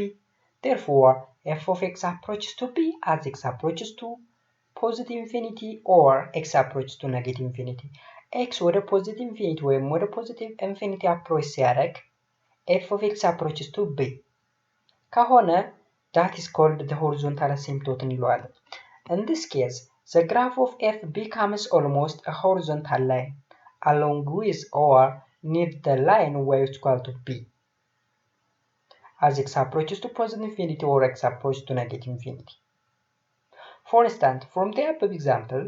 Therefore, f of x approaches to b as x approaches to positive infinity or x approaches to negative infinity. x ወደ positive infinity ወይም ወደ positive infinity approach ሲያደርግ f of x approaches to b ከሆነ that is called the horizontal asymptote እንለዋለን። In this case, the graph of f becomes almost a horizontal line along with or near the line y is equal to b as x approaches to positive infinity or x approaches to negative infinity. For instance, from the above example,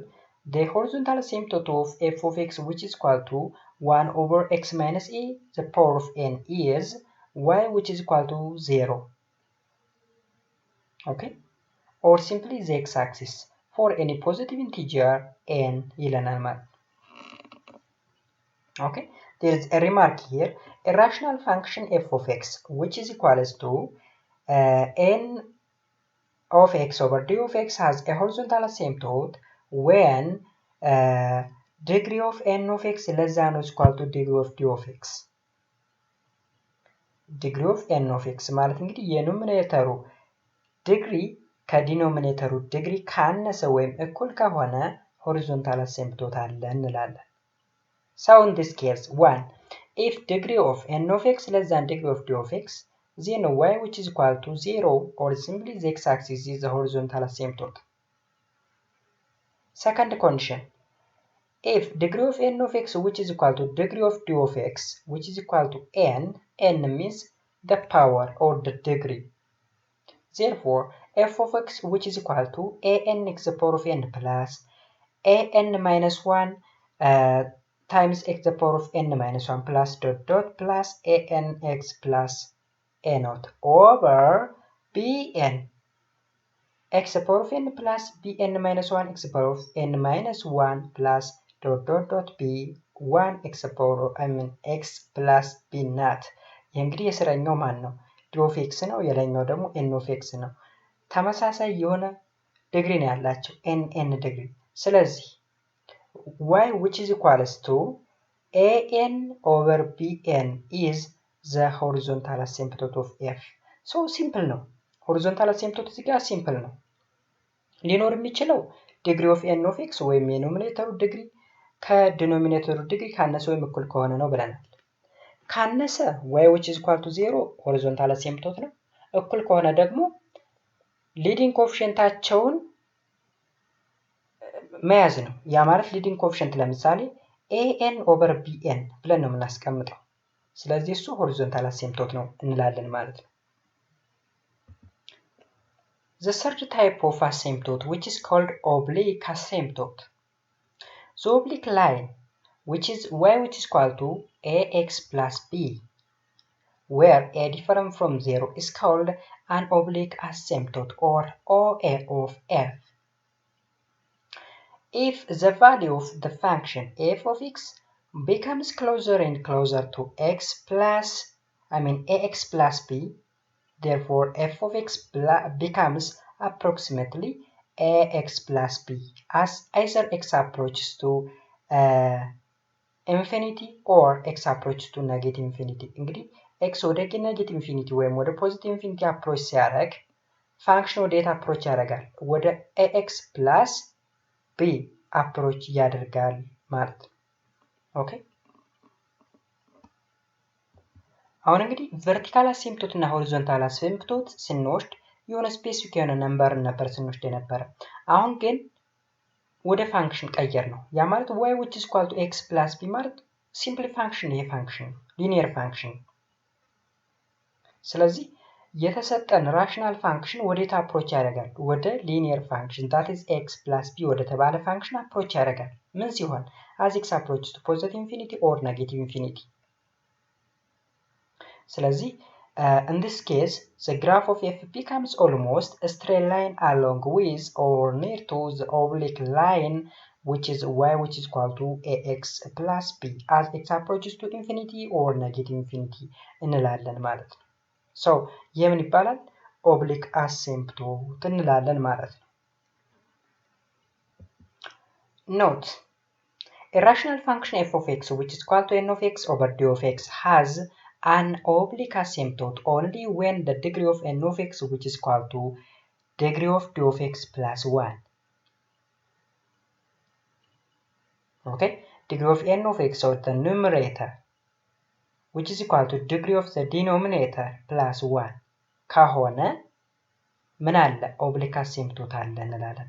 the horizontal asymptote of f of x which is equal to 1 over x minus e the power of n is y which is equal to 0. Okay? Or simply the x-axis for any positive integer n ይለናል ማለት ነው። Okay? There is a remark here. A rational function f of x which is equals to n of x over d of x has a horizontal asymptote when degree of n of x less than or equal to degree of d of x. Degree of n of x ማለት እንግዲህ የኑሜሬተሩ ዲግሪ ከዲኖሚኔተሩ ዲግሪ ካነሰ ወይም እኩል ከሆነ ሆሪዞንታል አሲምፕቶት አለ እንላለን። So in this case, 1. If degree of n of x less than degree of d of x, then y which is equal to 0 or simply the x-axis is the horizontal asymptote. Second condition. If degree of n of x which is equal to degree of d of x which is equal to n means the power or the degree. Therefore, f of x which is equal to an x the power of n plus an minus 1 times x the power of n minus 1 plus dot plus an x plus a naught over bn x the power of n plus bn minus 1 x the power of n minus 1 plus dot b 1 x the power of x plus b naught የእንግዲህ የስረኛው ማን ነው? d of x ነው። የላይኛው ደግሞ n of x ነው። ተመሳሳይ የሆነ ዲግሪ ነው ያላቸው n ዲግሪ። ስለዚህ y which is equals to an over bn is the horizontal asymptote of f. So simple ነው። horizontal asymptote እዚህ ጋር simple ነው። ሊኖር የሚችለው degree of n of x ወይም የኖሚኔተሩ ዲግሪ ከዲኖሚኔተሩ ዲግሪ ካነሰ ወይም እኩል ከሆነ ነው ብለናል። ካነሰ y which is equal to 0 horizontal asymptote ነው። እኩል ከሆነ ደግሞ ሊዲንግ ኮኤፊሺየንታቸውን መያዝ ነው። ያ ማለት ሊዲንግ ኮኤፊሺየንት ለምሳሌ an over bn ብለን ነው የምናስቀምጠው። ስለዚህ እሱ ሆሪዞንታል አሲምፕቶት ነው እንላለን ማለት ነው። The third type of asymptote which is called oblique asymptote. The oblique line which is y which is equal to ax plus b where a different from 0 is called an oblique asymptote or OA of f. If the value of the function f of x becomes closer and closer to ax plus b, therefore f of x becomes approximately ax plus b as either x approaches to infinity or x approaches to negative infinity. እንግዲህ x ወደ ኔጌቲቭ ኢንፊኒቲ ወይም ወደ ፖዚቲቭ ኢንፊኒቲ አፕሮች ሲያደርግ ፋንክሽን ወደ የት አፕሮች ያደርጋል? ወደ ax plus b አፕሮች ያደርጋል ማለት ነው። ኦኬ አሁን እንግዲህ ቨርቲካል አሲምፕቶት እና ሆሪዞንታል አሲምፕቶት ስንወስድ የሆነ ስፔሲፊክ የሆነ ነምበር ነበር ስንወስድ የነበረ። አሁን ግን ወደ ፋንክሽን ቀየር ነው። ያ ማለት y which is equal to x plus b ማለት ሲምፕሊ ፋንክሽን ይሄ ፋንክሽን ሊኒየር ፋንክሽን። ስለዚህ የተሰጠን ራሽናል ፋንክሽን ወዴት አፕሮች ያደርጋል? ወደ ሊኒየር ፋንክሽን that is x plus b ወደ ተባለ ፋንክሽን አፕሮች ያደርጋል። ምን ሲሆን as x approaches to positive infinity or negative infinity. ስለዚህ in this case the graph of f becomes almost a straight line along with or near to the oblique line which is y which is equal to ax plus b as x approaches to infinity or negative infinity እንላለን ማለት ነው። So የምን ይባላል? ኦብሊክ አሲምፕቶት እንላለን ማለት ነው። Note, a rational function f of x which is equal to n of x over d of x has an oblique asymptote only when the degree of n of x which is equal to degree of d of x plus 1. Okay, degree of n of x or the numerator which is equal to degree of the denominator plus 1 ከሆነ ምን አለ? oblique asymptote አለ እንላለን።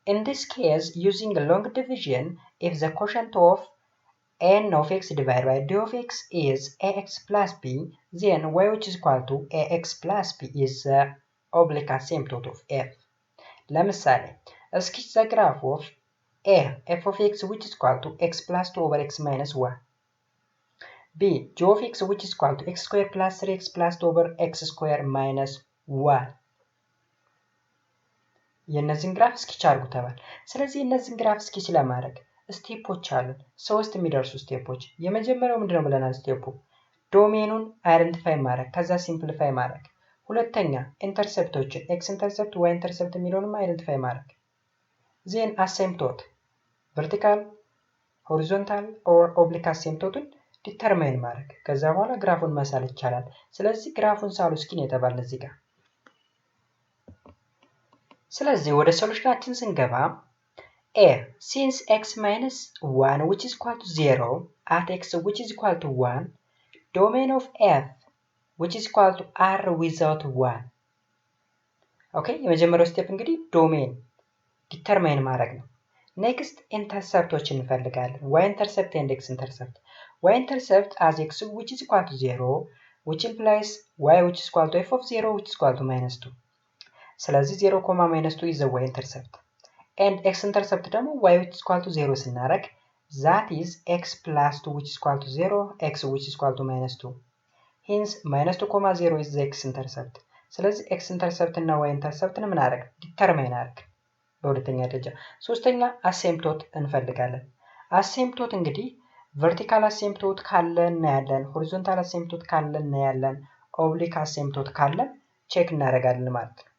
In this case, using a long division, if the quotient of n of x divided by d of x is ax plus b, then y which is equal to ax plus b is the oblique asymptote of f. ለምሳሌ sketch the graph of a f of x which is equal to x plus 2 over x minus 1. b g of x which is equal to x square plus 3x plus 2 over x square minus 1. የነዚህን ግራፍ ስኬች አድርጉ ተባል። ስለዚህ እነዚህን ግራፍ ስኬች ለማድረግ ስቴፖች አሉን። 3 የሚደርሱ ስቴፖች። የመጀመሪያው ምንድነው ብለናል? ስቴፑ ዶሜኑን አይደንቲፋይ ማድረግ፣ ከዛ ሲምፕሊፋይ ማድረግ። ሁለተኛ ኢንተርሰፕቶችን ኤክስ ኢንተርሰፕት ዋይ ኢንተርሰፕት የሚለውንም አይደንቲፋይ ማድረግ። ዜን አሲምፕቶት ቨርቲካል ሆሪዞንታል ኦር ኦብሊክ አሲምፕቶቱን ዲተርማይን ማድረግ። ከዛ በኋላ ግራፉን መሳል ይቻላል። ስለዚህ ግራፉን ሳሉ እስኪ ነው የተባለ እዚህ ጋር። ስለዚህ ወደ ሶሉሽናችን ስንገባ a since x minus 1 which is equal to 0 at x which is equal to 1 domain of f which is equal to r without 1. ኦኬ የመጀመሪያው ስቴፕ እንግዲህ ዶሜን ዲተርማይን ማድረግ ነው። ኔክስት ኢንተርሰፕቶች እንፈልጋለን። y intercept and x intercept. y intercept as x which is equal to 0 which implies y which is equal to f of 0 which is equal to minus 2. ስለዚህ 0, minus 2 is the y intercept. And x intercept ደግሞ y which is equal to 0 ስናደርግ that is x plus 2 which is equal to 0, x which is equal to minus 2. Hence minus 2, 0 is the x intercept. ስለዚህ x intercept እና y intercept ምን አደረግ? ዲተርማይን አደረግ በሁለተኛ ደረጃ። ሶስተኛ አሲምፕቶት እንፈልጋለን። አሲምፕቶት እንግዲህ ቨርቲካል አሲምፕቶት ካለ እናያለን፣ ሆሪዞንታል አሲምፕቶት ካለ እናያለን፣ ኦብሊክ አሲምፕቶት ካለ ቼክ እናደርጋለን ማለት ነው።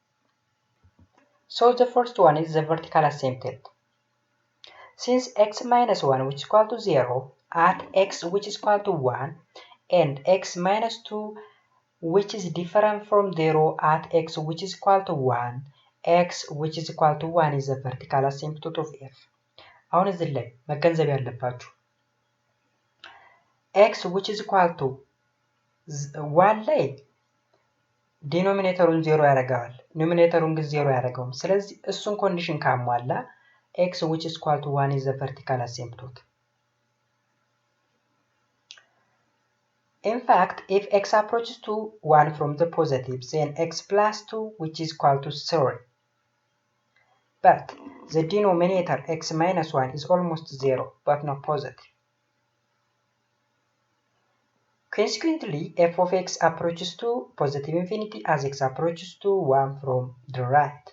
So the first one is the vertical asymptote. Since x minus 1 which is equal to 0 at x which is equal to 1 and x minus 2 which is different from 0 at x which is equal to 1, x which is equal to 1 is the vertical asymptote of f. አሁን እዚህ ላይ መገንዘብ ያለባችሁ x which is equal to 1 ላይ ዲኖሚኔተሩን 0 ያደርጋል፣ ኑሚኔተሩን ግን 0 ያደርገውም። ስለዚህ እሱን ኮንዲሽን ካሟላ x which is equal to 1 is the vertical asymptote. In fact, if x approaches to 1 from the positive, then x plus 2 which is equal to 3. But the denominator x minus 1 is almost 0 but not positive. Consequently, f of x approaches to positive infinity as x approaches to 1 from the right.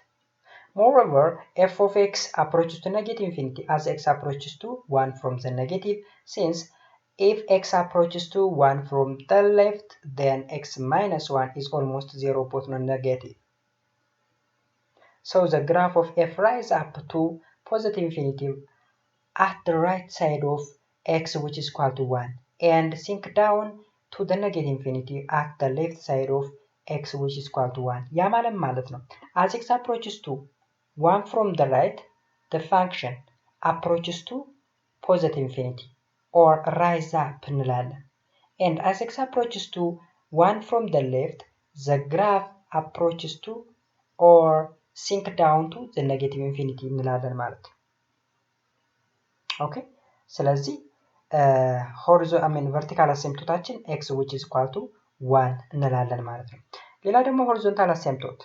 Moreover, f of x approaches to negative infinity as x approaches to 1 from the negative, since if x approaches to 1 from the left, then x minus 1 is almost 0 but not negative. So the graph of f rises up to positive infinity at the right side of x which is equal to 1 and sink down to the negative infinity at the left side of x which is equal to 1. ያ ማለት ነው as x approaches to 1 from the right, the function approaches to positive infinity or rise up እንላለን. And as x approaches to 1 from the left, the graph approaches to or sink down to the negative infinity እንላለን ማለት ነው። ኦኬ ስለዚህ ቨርቲካል አሲምፕቶታችን x which is equal to 1 እንላለን ማለት ነው። ሌላ ደግሞ ሆሪዞንታል አሲምፕቶት።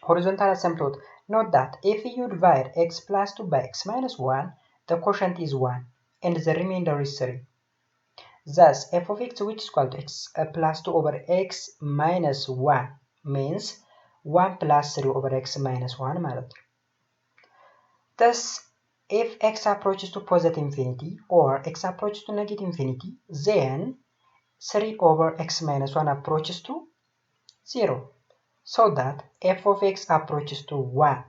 ሆሪዞንታል አሲምፕቶት note that if you divide x plus 2 by x minus 1, the quotient is 1 and the remainder is 3. Thus, f of x which is equal to x plus 2 over x minus 1 means 1 plus 3 over x minus 1 ማለት ነው። Thus, if x approaches to positive infinity or x approaches to negative infinity, then 3 over x minus 1 approaches to 0. So that f of x approaches to 1.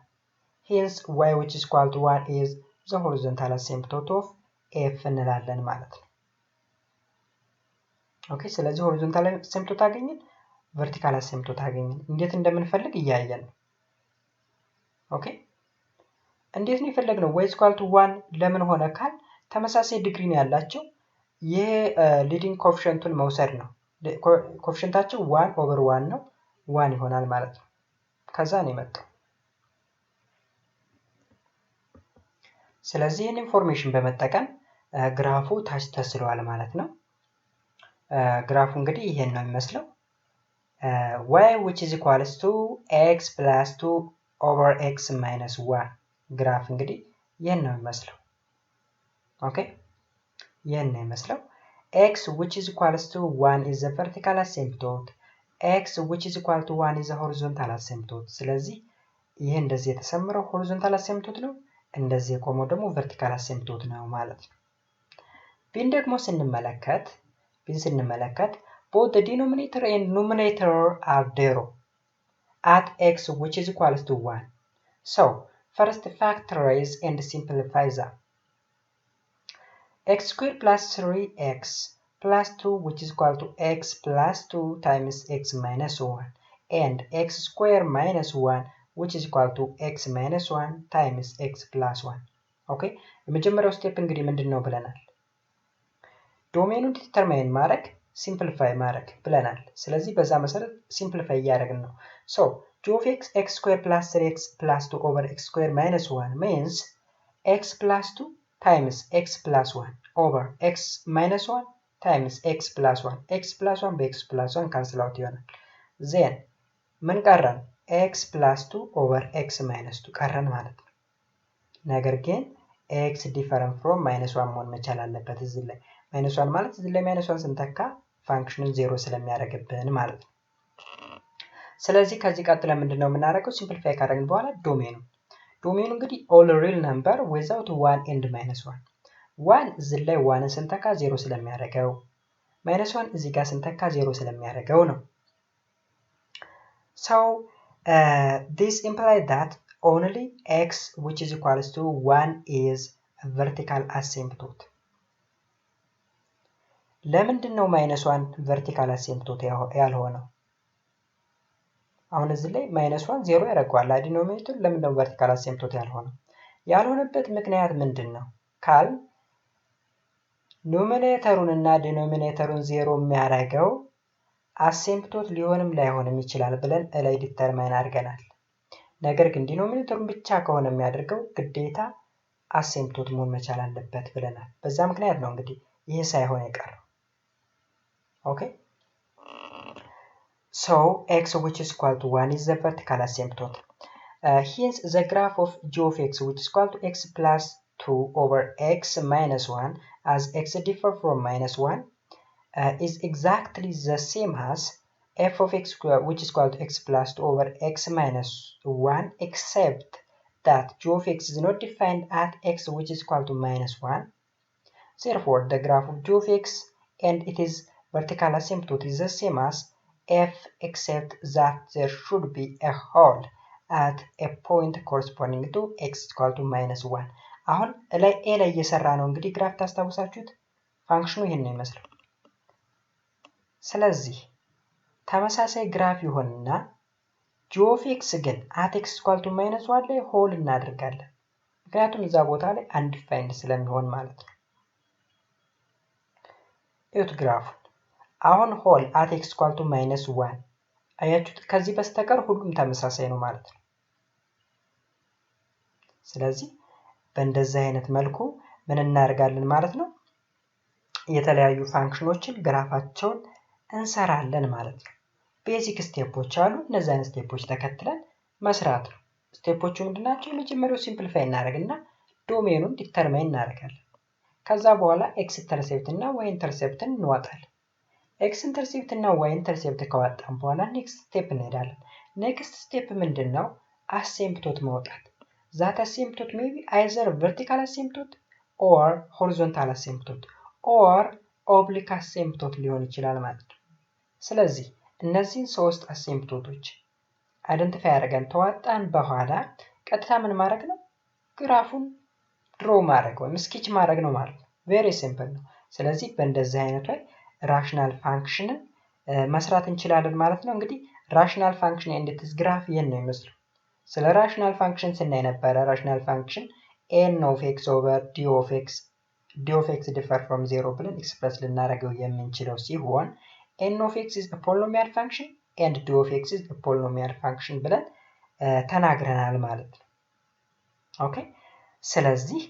Hence, y which is equal to 1 is the horizontal asymptote of f እንላለን ማለት ነው። ኦኬ ስለዚህ horizontal asymptote አገኘን vertical asymptote አገኘን እንዴት እንደምንፈልግ እያየን ነው። ኦኬ እንዴት ነው የፈለግነው y = 1 ለምን ሆነ ካል ተመሳሳይ ዲግሪ ነው ያላቸው የሊዲንግ ኮኤፊሺየንቱን መውሰድ ነው። ኮኤፊሺየንታቸው 1/1 ነው 1 ይሆናል ማለት ነው። ከዛ ነው የመጣው። ስለዚህ ይህን ኢንፎርሜሽን በመጠቀም ግራፉ ታች ተስሏል ማለት ነው። ግራፉ እንግዲህ ይሄን ነው የሚመስለው y which is equals to x plus 2 over x minus 1 ግራፍ እንግዲህ ይሄን ነው የሚመስለው። ኦኬ ይሄን ነው የሚመስለው x which is equals to 1 is the vertical asymptote x which is equal to 1 is the horizontal asymptote ስለዚህ ይሄ እንደዚህ የተሰመረው horizontal asymptote ነው እንደዚህ የቆመው ደግሞ vertical asymptote ነው ማለት ነው። ቢን ደግሞ ስንመለከት both the denominator and numerator are zero at x which is equals to 1. So first factorize and simplify that. X squared plus 3x plus 2 which is equal to x plus 2 times x minus 1 and x squared minus 1 which is equal to x minus 1 times x plus 1. Okay የመጀመሪያው ስቴፕ እንግዲህ ምንድነው ብለናል ዶሜኑን ዲተርማይን ማድረግ ሲምፕሊፋይ ማድረግ ብለናል። ስለዚህ በዛ መሰረት ሲምፕሊፋይ እያደረግን ነው። so g of x x squared plus 3x plus 2 over x squared minus 1 means x plus 2 times x plus 1 over x minus 1 times x plus 1 x plus 1 በx plus 1 cancel out ይሆናል። then ምን ቀረን x plus 2 over x minus 2 ቀረን ማለት ነው። ነገር ግን x different from minus 1 መሆን መቻል አለበት እዚህ ላይ minus 1 ማለት እዚህ ላይ minus 1 ስንተካ ፋንክሽኑን 0 ስለሚያደርግብን ማለት ነው። ስለዚህ ከዚህ ቀጥለን ምንድነው የምናደርገው ሲምፕሊፋይ ካደረግን በኋላ ዶሜኑ እንግዲህ all real number without 1 and minus 1 1 እዚህ ላይ 1 ስንተካ 0 ስለሚያደርገው minus 1 እዚህ ጋር ስንተካ 0 ስለሚያደርገው ነው። so this implies that only x which is equals to 1 is a vertical asymptote. ለምንድነው -1 vertical asymptote ያልሆነው? አሁን እዚህ ላይ -1 0 ያደርገዋል ዲኖሚኔተር ለምንድነው vertical asymptote ያልሆነው? ያልሆነበት ምክንያት ምንድነው ካል ኑሜሬተሩን እና ዲኖሚኔተሩን 0 የሚያደርገው አሲምፕቶት ሊሆንም ላይሆንም ይችላል ብለን ላይ ዲተርማይን አድርገናል። ነገር ግን ዲኖሚኔተሩን ብቻ ከሆነ የሚያደርገው ግዴታ አሲምፕቶት መሆን መቻል አለበት ብለናል። በዛ ምክንያት ነው እንግዲህ ይሄ ሳይሆን የቀረው። okay so x which is equal to 1 is the vertical asymptote. Hence the graph of g of x which is equal to x plus 2 over x minus 1 as x differ from minus 1 is exactly the same as f of x square which is equal to x plus 2 over x minus 1 except that g of x is not defined at x which is equal to minus 1. Therefore the graph of g of x and it is vertical asymptote is the same as f except that there should be a hole at a point corresponding to x equal to minus 1. አሁን ላይ a ላይ እየሰራ ነው እንግዲህ ግራፍ ታስታውሳችሁት ፋንክሽኑ ይሄን ነው የሚመስለው። ስለዚህ ተመሳሳይ ግራፍ ይሆንና g of x ግን at x equal to minus 1 ላይ ሆል እናደርጋለን። ምክንያቱም እዛ ቦታ ላይ undefined ስለሚሆን ማለት ነው። እዩት ግራፉ አሁን ሆል at x equal to minus 1 አያችሁት ከዚህ በስተቀር ሁሉም ተመሳሳይ ነው ማለት ነው። ስለዚህ በእንደዚህ አይነት መልኩ ምን እናደርጋለን ማለት ነው የተለያዩ ፋንክሽኖችን ግራፋቸውን እንሰራለን ማለት ነው። ቤዚክ ስቴፖች አሉ እነዛን ስቴፖች ተከትለን መስራት ነው። ስቴፖቹ ምንድናቸው? የመጀመሪያው ሲምፕሊፋይ እናደርግና ዶሜኑን ዲተርማይን እናደርጋለን። ከዛ በኋላ ኤክስ ኢንተርሴፕት እና ዋይ ኢንተርሴፕትን እንዋጣለን። ኤክስ ኢንተርሴፕት እና ዋይ ኢንተርሴፕት ካወጣን በኋላ ኔክስት ስቴፕ እንሄዳለን። ኔክስት ስቴፕ ምንድነው? አሲምፕቶት ማውጣት። ዛት አሲምፕቶት ሜይ ቢ አይዘር ቨርቲካል አሲምፕቶት ኦር ሆሪዞንታል አሲምፕቶት ኦር ኦብሊክ አሲምፕቶት ሊሆን ይችላል ማለት ነው። ስለዚህ እነዚህን ሶስት አሲምፕቶቶች አይደንቲፋይ አድርገን ተዋጣን በኋላ ቀጥታ ምን ማድረግ ነው? ግራፉን ድሮ ማድረግ ወይም ስኬች ማድረግ ነው ማለት ነው። ቬሪ ሲምፕል ነው። ስለዚህ በእንደዚህ አይነት ላይ ራሽናል ፋንክሽንን መስራት እንችላለን ማለት ነው። እንግዲህ ራሽናል ፋንክሽን ኤንድ ኢትስ ግራፍ ይሄን ነው የሚመስለው። ስለ ራሽናል ፋንክሽን ስናይ ነበረ ራሽናል ፋንክሽን ኤን ኦፍ ኤክስ ኦቨር ዲ ኦፍ ኤክስ ዲፈር ፍሮም ዜሮ ብለን ኤክስፕረስ ልናደርገው የምንችለው ሲሆን ኤን ኦፍ ኤክስ ኢዝ ፖሊኖሚያል ፋንክሽን ኤንድ ዲ ኦፍ ኤክስ ኢዝ ፖሊኖሚያል ፋንክሽን ብለን ተናግረናል ማለት ነው። ኦኬ ስለዚህ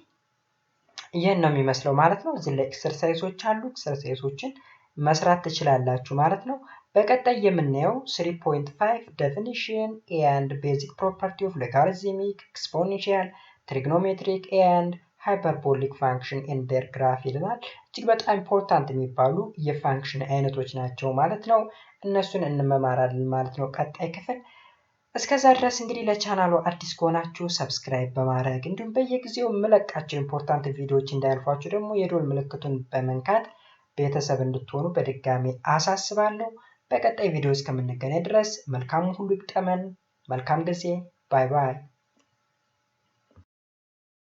ይህን ነው የሚመስለው ማለት ነው። እዚህ ላይ ኤክሰርሳይዞች አሉ። ኤክሰርሳይዞችን መስራት ትችላላችሁ ማለት ነው። በቀጣይ የምናየው 3.5 ዴፊኒሽን ኤንድ ቤዚክ ፕሮፐርቲ ኦፍ ሎጋሪዝሚክ፣ ኤክስፖኔንሻል፣ ትሪግኖሜትሪክ ኤንድ ሃይፐርቦሊክ ፋንክሽን ኢን ዴር ግራፍ ይለናል። እጅግ በጣም ኢምፖርታንት የሚባሉ የፋንክሽን አይነቶች ናቸው ማለት ነው። እነሱን እንመማራለን ማለት ነው ቀጣይ ክፍል። እስከዛ ድረስ እንግዲህ ለቻናሉ አዲስ ከሆናችሁ ሰብስክራይብ በማድረግ እንዲሁም በየጊዜው የምለቃቸው ኢምፖርታንት ቪዲዮዎች እንዳያልፏችሁ ደግሞ የደወል ምልክቱን በመንካት ቤተሰብ እንድትሆኑ በድጋሚ አሳስባለሁ። በቀጣይ ቪዲዮ እስከምንገናኝ ድረስ መልካም ሁሉ ይግጠመን። መልካም ጊዜ። ባይ ባይ።